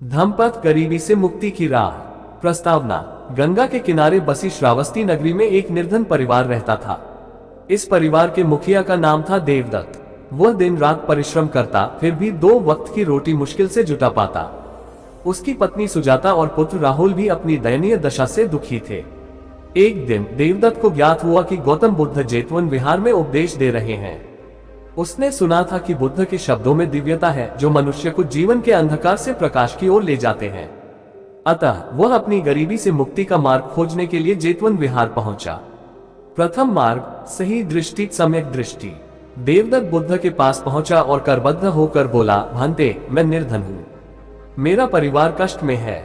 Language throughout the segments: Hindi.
धम्मपथ गरीबी से मुक्ति की राह। प्रस्तावना। गंगा के किनारे बसी श्रावस्ती नगरी में एक निर्धन परिवार रहता था। इस परिवार के मुखिया का नाम था देवदत्त। वह दिन रात परिश्रम करता, फिर भी 2 वक्त की रोटी मुश्किल से जुटा पाता। उसकी पत्नी सुजाता और पुत्र राहुल भी अपनी दयनीय दशा से दुखी थे। एक दिन देवदत्त को ज्ञात हुआ कि गौतम बुद्ध जेतवन विहार में उपदेश दे रहे हैं। उसने सुना था कि बुद्ध के शब्दों में दिव्यता है जो मनुष्य को जीवन के अंधकार से प्रकाश की ओर ले जाते हैं। अतः वह अपनी गरीबी से मुक्ति का मार्ग खोजने के लिए जेतवन विहार पहुंचा। प्रथम मार्ग, सही दृष्टि, सम्यक दृष्टि। देवदत्त बुद्ध के पास पहुंचा और करबद्ध होकर बोला, भांते, मैं निर्धन हूँ, मेरा परिवार कष्ट में है,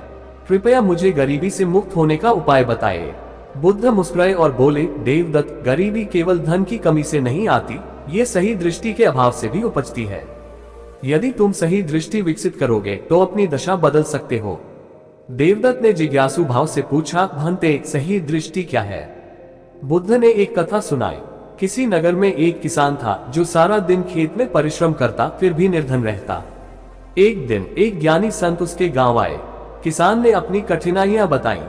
कृपया मुझे गरीबी से मुक्त होने का उपाय बताए। बुद्ध मुस्कुराए और बोले, देवदत्त, गरीबी केवल धन की कमी से नहीं आती, ये सही दृष्टि के अभाव से भी उपजती है। यदि तुम सही दृष्टि विकसित करोगे तो अपनी दशा बदल सकते हो। देवदत्त ने जिज्ञासु भाव से पूछा, भांते, सही दृष्टि क्या है? बुद्ध ने एक कथा सुनाई। किसी नगर में एक किसान था जो सारा दिन खेत में परिश्रम करता, फिर भी निर्धन रहता। एक दिन एक ज्ञानी संत उसके गांव आए। किसान ने अपनी कठिनाइयां बताई।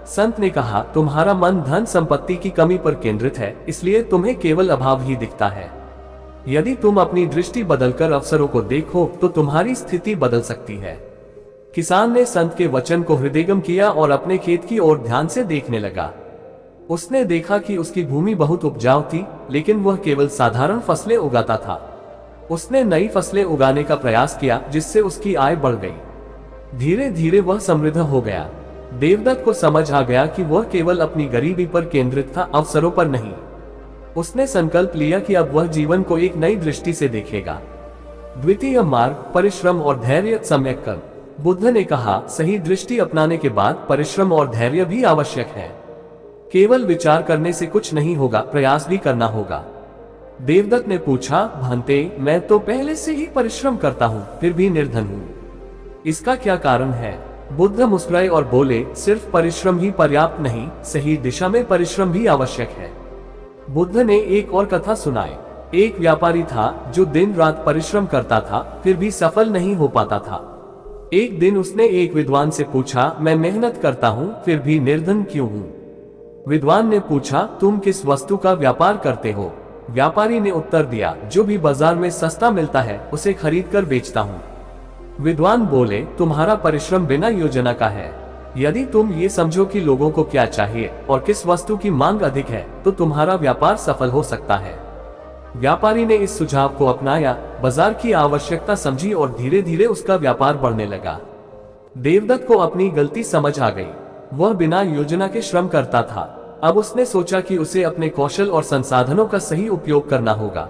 संत ने कहा, तुम्हारा मन धन संपत्ति की कमी पर केंद्रित है, इसलिए तुम्हें केवल अभाव ही दिखता है। यदि तुम अपनी दृष्टि बदलकर अवसरों को देखो तो तुम्हारी स्थिति बदल सकती है। किसान ने संत के वचन को हृदयंगम किया और अपने खेत की ओर ध्यान से देखने लगा। उसने देखा कि उसकी भूमि बहुत उपजाऊ थी, लेकिन वह केवल साधारण फसलें उगाता था। उसने नई फसलें उगाने का प्रयास किया, जिससे उसकी आय बढ़ गई। धीरे धीरे वह समृद्ध हो गया। देवदत्त को समझ आ गया कि वह केवल अपनी गरीबी पर केंद्रित था, अवसरों पर नहीं। उसने संकल्प लिया कि अब वह जीवन को एक नई दृष्टि से देखेगा। द्वितीय मार्ग, परिश्रम और धैर्य, सम्यक कर्म। बुद्ध ने कहा, सही दृष्टि अपनाने के बाद परिश्रम और धैर्य भी आवश्यक है। केवल विचार करने से कुछ नहीं होगा, प्रयास भी करना होगा। देवदत्त ने पूछा, भांते, मैं तो पहले से ही परिश्रम करता हूँ, फिर भी निर्धन हूँ, इसका क्या कारण है? बुद्ध मुस्कुराए और बोले, सिर्फ परिश्रम ही पर्याप्त नहीं, सही दिशा में परिश्रम भी आवश्यक है। बुद्ध ने एक और कथा सुनाई। एक व्यापारी था जो दिन रात परिश्रम करता था, फिर भी सफल नहीं हो पाता था। एक दिन उसने एक विद्वान से पूछा, मैं मेहनत करता हूँ, फिर भी निर्धन क्यों हूँ? विद्वान ने पूछा, तुम किस वस्तु का व्यापार करते हो? व्यापारी ने उत्तर दिया, जो भी बाजार में सस्ता मिलता है उसे खरीद कर बेचता हूँ। विद्वान बोले, तुम्हारा परिश्रम बिना योजना का है। यदि तुम ये समझो कि लोगों को क्या चाहिए और किस वस्तु की मांग अधिक है, तो तुम्हारा व्यापार सफल हो सकता है। व्यापारी ने इस सुझाव को अपनाया, बाजार की आवश्यकता समझी और धीरे धीरे उसका व्यापार बढ़ने लगा। देवदत्त को अपनी गलती समझ आ गई। वह बिना योजना के श्रम करता था। अब उसने सोचा कि उसे अपने कौशल और संसाधनों का सही उपयोग करना होगा।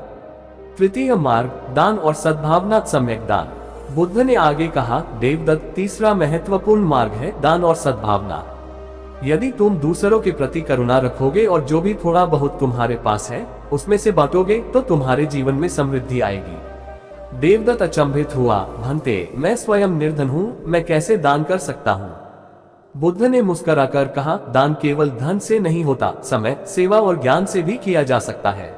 तृतीय मार्ग, दान और सद्भावना, सम्यक दान। बुद्ध ने आगे कहा, देवदत्त, तीसरा महत्वपूर्ण मार्ग है दान और सद्भावना। यदि तुम दूसरों के प्रति करुणा रखोगे और जो भी थोड़ा बहुत तुम्हारे पास है उसमें से बांटोगे तो तुम्हारे जीवन में समृद्धि आएगी। देवदत्त अचंभित हुआ, भांते, मैं स्वयं निर्धन हूँ, मैं कैसे दान कर सकता हूँ? बुद्ध ने मुस्कुराकर कहा, दान केवल धन से नहीं होता, समय, सेवा और ज्ञान से भी किया जा सकता है।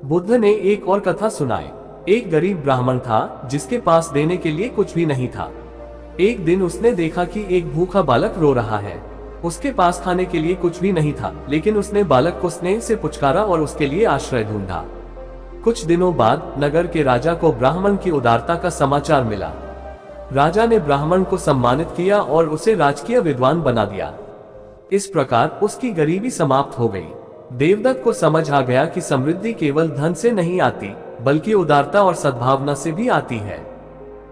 बुद्ध ने एक और कथा सुनाई। एक गरीब ब्राह्मण था जिसके पास देने के लिए कुछ भी नहीं था। एक दिन उसने देखा कि एक भूखा बालक रो रहा है। उसके पास खाने के लिए कुछ भी नहीं था, लेकिन उसने बालक को स्नेह से पुचकारा और उसके लिए आश्रय ढूंढा। कुछ दिनों बाद नगर के राजा को ब्राह्मण की उदारता का समाचार मिला। राजा ने ब्राह्मण को सम्मानित किया और उसे राजकीय विद्वान बना दिया। इस प्रकार उसकी गरीबी समाप्त हो गई। देवदत्त को समझ आ गया कि समृद्धि केवल धन से नहीं आती, बल्कि उदारता और सद्भावना से भी आती है।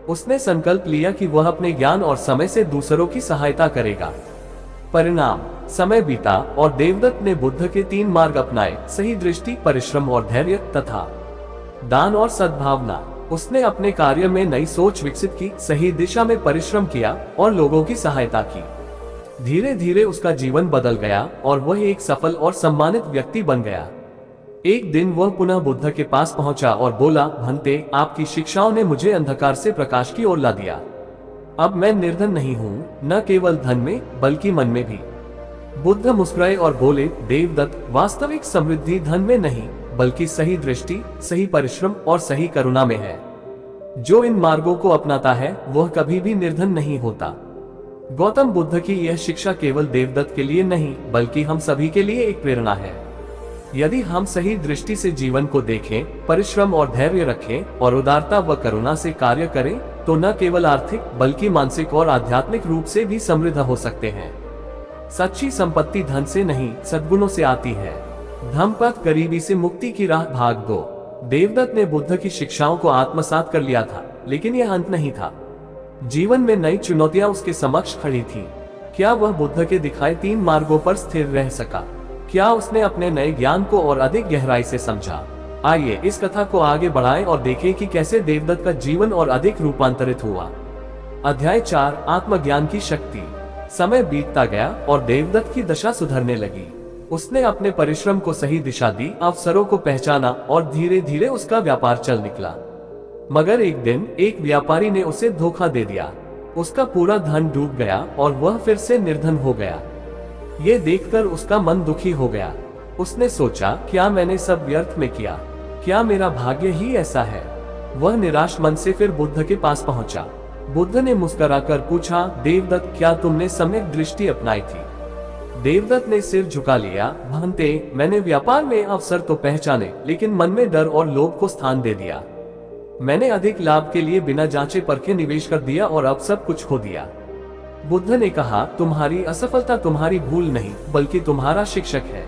उसने संकल्प लिया कि वह अपने ज्ञान और समय से दूसरों की सहायता करेगा। परिणाम, समय बीता और देवदत्त ने बुद्ध के 3 मार्ग अपनाए, सही दृष्टि, परिश्रम और धैर्य तथा दान और सद्भावना। उसने अपने कार्य में नई सोच विकसित की, सही दिशा में परिश्रम किया और लोगों की सहायता की। धीरे धीरे उसका जीवन बदल गया और वह एक सफल और सम्मानित व्यक्ति बन गया। एक दिन वह पुनः बुद्ध के पास पहुंचा और बोला, भांते, आपकी शिक्षाओं ने मुझे अंधकार से प्रकाश की ओर ला दिया। अब मैं निर्धन नहीं हूँ, न केवल धन में बल्कि मन में भी। बुद्ध मुस्कुराए और बोले, देवदत्त, वास्तविक समृद्धि धन में नहीं बल्कि सही दृष्टि, सही परिश्रम और सही करुणा में है। जो इन मार्गों को अपनाता है वह कभी भी निर्धन नहीं होता। गौतम बुद्ध की यह शिक्षा केवल देवदत्त के लिए नहीं बल्कि हम सभी के लिए एक प्रेरणा है। यदि हम सही दृष्टि से जीवन को देखें, परिश्रम और धैर्य रखें और उदारता व करुणा से कार्य करें, तो न केवल आर्थिक बल्कि मानसिक और आध्यात्मिक रूप से भी समृद्ध हो सकते हैं। सच्ची संपत्ति धन से नहीं, सद्गुणों से आती है। धम्मपथ गरीबी से मुक्ति की राह भाग 2। देवदत्त ने बुद्ध की शिक्षाओं को आत्मसात कर लिया था, लेकिन यह अंत नहीं था। जीवन में नई चुनौतियां उसके समक्ष खड़ी थीं। क्या वह बुद्ध के दिखाए 3 मार्गों पर स्थिर रह सका? क्या उसने अपने नए ज्ञान को और अधिक गहराई से समझा? आइए इस कथा को आगे बढ़ाएं और देखें कि कैसे देवदत्त का जीवन और अधिक रूपांतरित हुआ। अध्याय 4, आत्मज्ञान की शक्ति। समय बीतता गया और देवदत्त की दशा सुधरने लगी। उसने अपने परिश्रम को सही दिशा दी, अवसरों को पहचाना और धीरे धीरे उसका व्यापार चल निकला। मगर एक दिन एक व्यापारी ने उसे धोखा दे दिया। उसका पूरा धन डूब गया और वह फिर से निर्धन हो गया। ये देखकर उसका मन दुखी हो गया। उसने सोचा, क्या मैंने सब व्यर्थ में किया? क्या मेरा भाग्य ही ऐसा है? वह निराश मन से फिर बुद्ध के पास पहुंचा। बुद्ध ने मुस्कुराकर पूछा, देवदत्त, क्या तुमने सम्यक दृष्टि अपनाई थी? देवदत्त ने सिर झुका लिया। भंते, मैंने व्यापार में अवसर तो पहचाने, लेकिन मन में डर और लोभ को स्थान दे दिया। मैंने अधिक लाभ के लिए बिना जांचे परखे निवेश कर दिया और अब सब कुछ खो दिया। बुद्ध ने कहा, तुम्हारी असफलता तुम्हारी भूल नहीं बल्कि तुम्हारा शिक्षक है।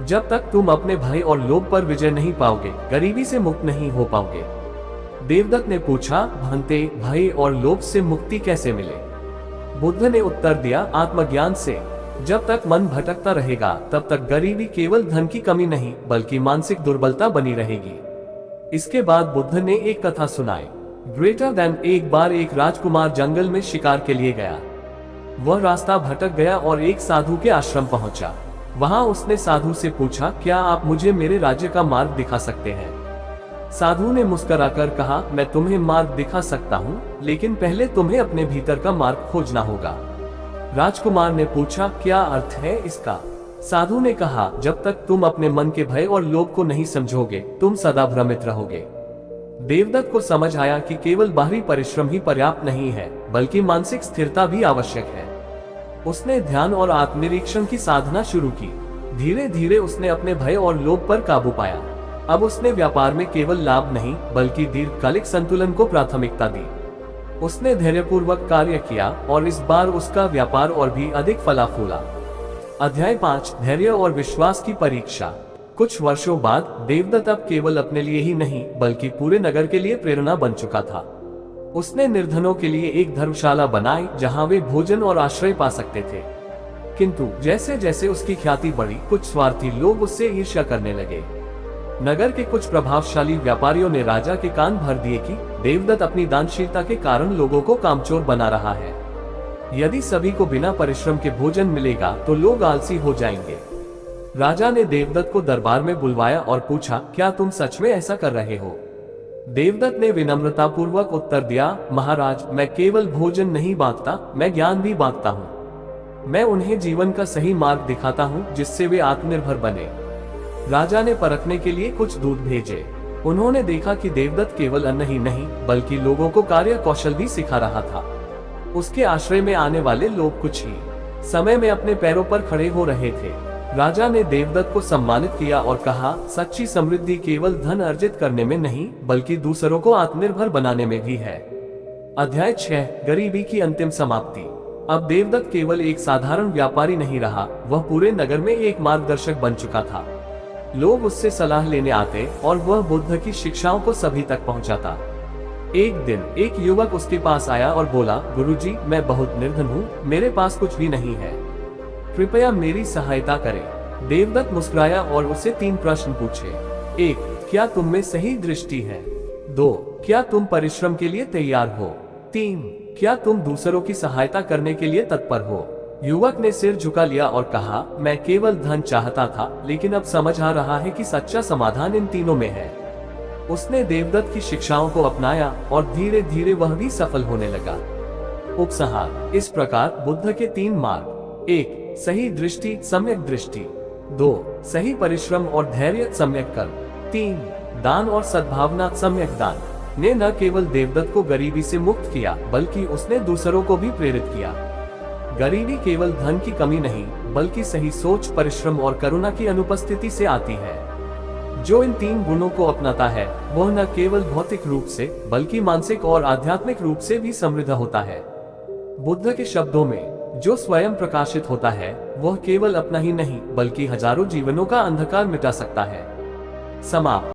जब तक तुम अपने भय और लोभ पर विजय नहीं पाओगे, गरीबी से मुक्त नहीं हो पाओगे। देवदत्त ने पूछा, भंते, भय और लोभ से मुक्ति कैसे मिले? बुद्ध ने उत्तर दिया, आत्मज्ञान से। जब तक मन भटकता रहेगा तब तक गरीबी केवल धन की कमी नहीं बल्कि मानसिक दुर्बलता बनी रहेगी। इसके बाद बुद्ध ने एक कथा सुनाई। ग्रेटर देन एक बार एक राजकुमार जंगल में शिकार के लिए गया। वह रास्ता भटक गया और एक साधु के आश्रम पहुंचा। वहां उसने साधु से पूछा, क्या आप मुझे मेरे राज्य का मार्ग दिखा सकते हैं? साधु ने मुस्कुराकर कहा, मैं तुम्हें मार्ग दिखा सकता हूं, लेकिन पहले तुम्हें अपने भीतर का मार्ग खोजना होगा। राजकुमार ने पूछा, क्या अर्थ है इसका? साधु ने कहा, जब तक तुम अपने मन के भय और लोभ को नहीं समझोगे, तुम सदा भ्रमित रहोगे। देवदत्त को समझ आया कि केवल बाहरी परिश्रम ही पर्याप्त नहीं है, बल्कि मानसिक स्थिरता भी आवश्यक है। उसने ध्यान और आत्मनिरीक्षण की साधना शुरू की। धीरे धीरे उसने अपने भय और लोभ पर काबू पाया। अब उसने व्यापार में केवल लाभ नहीं बल्कि दीर्घकालिक संतुलन को प्राथमिकता दी। उसने धैर्यपूर्वक कार्य किया और इस बार उसका व्यापार और भी अधिक फला फूला। अध्याय 5, धैर्य और विश्वास की परीक्षा। कुछ वर्षों बाद देवदत्त अब केवल अपने लिए ही नहीं बल्कि पूरे नगर के लिए प्रेरणा बन चुका था। उसने निर्धनों के लिए एक धर्मशाला बनाई जहां वे भोजन और आश्रय पा सकते थे। किंतु जैसे जैसे उसकी ख्याति बढ़ी, कुछ स्वार्थी लोग उससे ईर्ष्या करने लगे। नगर के कुछ प्रभावशाली व्यापारियों ने राजा के कान भर दिए कि देवदत्त अपनी दानशीलता के कारण लोगों को कामचोर बना रहा है। यदि सभी को बिना परिश्रम के भोजन मिलेगा तो लोग आलसी हो जाएंगे। राजा ने देवदत्त को दरबार में बुलवाया और पूछा, क्या तुम सच में ऐसा कर रहे हो? देवदत्त ने विनम्रतापूर्वक उत्तर दिया, महाराज, मैं केवल भोजन नहीं बांटता, मैं ज्ञान भी बांटता हूँ। मैं उन्हें जीवन का सही मार्ग दिखाता हूँ जिससे वे आत्मनिर्भर बने। राजा ने परखने के लिए कुछ दूत भेजे। उन्होंने देखा कि देवदत्त केवल अन्न ही नहीं बल्कि लोगों को कार्य कौशल भी सिखा रहा था। उसके आश्रय में आने वाले लोग कुछ ही समय में अपने पैरों पर खड़े हो रहे थे। राजा ने देवदत्त को सम्मानित किया और कहा, सच्ची समृद्धि केवल धन अर्जित करने में नहीं बल्कि दूसरों को आत्मनिर्भर बनाने में भी है। अध्याय 6, गरीबी की अंतिम समाप्ति। अब देवदत्त केवल एक साधारण व्यापारी नहीं रहा, वह पूरे नगर में एक मार्गदर्शक बन चुका था। लोग उससे सलाह लेने आते और वह बुद्ध की शिक्षाओं को सभी तक पहुंचाता। एक दिन एक युवक उसके पास आया और बोला, गुरुजी, मैं बहुत निर्धन हूँ, मेरे पास कुछ भी नहीं है, कृपया मेरी सहायता करें। देवदत्त मुस्कुराया और उससे 3 प्रश्न पूछे। 1, क्या तुम में सही दृष्टि है? 2, क्या तुम परिश्रम के लिए तैयार हो? 3, क्या तुम दूसरों की सहायता करने के लिए तत्पर हो? युवक ने सिर झुका लिया और कहा, मैं केवल धन चाहता था, लेकिन अब समझ आ रहा है कि सच्चा समाधान इन तीनों में है। उसने देवदत्त की शिक्षाओं को अपनाया और धीरे धीरे वह भी सफल होने लगा। उपसंहार। इस प्रकार बुद्ध के 3 मार्ग: 1, सही दृष्टि सम्यक दृष्टि, 2, सही परिश्रम और धैर्य सम्यक कर्म, 3, दान और सद्भावना सम्यक दान। ने न केवल देवदत्त को गरीबी से मुक्त किया, बल्कि उसने दूसरों को भी प्रेरित किया। गरीबी केवल धन की कमी नहीं, बल्कि सही सोच, परिश्रम और करुणा की अनुपस्थिति से आती है। जो इन 3 गुणों को अपनाता है, वह न केवल भौतिक रूप से, बल्कि मानसिक और आध्यात्मिक रूप से भी समृद्ध होता है। बुद्ध के शब्दों में, जो स्वयं प्रकाशित होता है, वह केवल अपना ही नहीं, बल्कि हजारों जीवनों का अंधकार मिटा सकता है। समाप्त।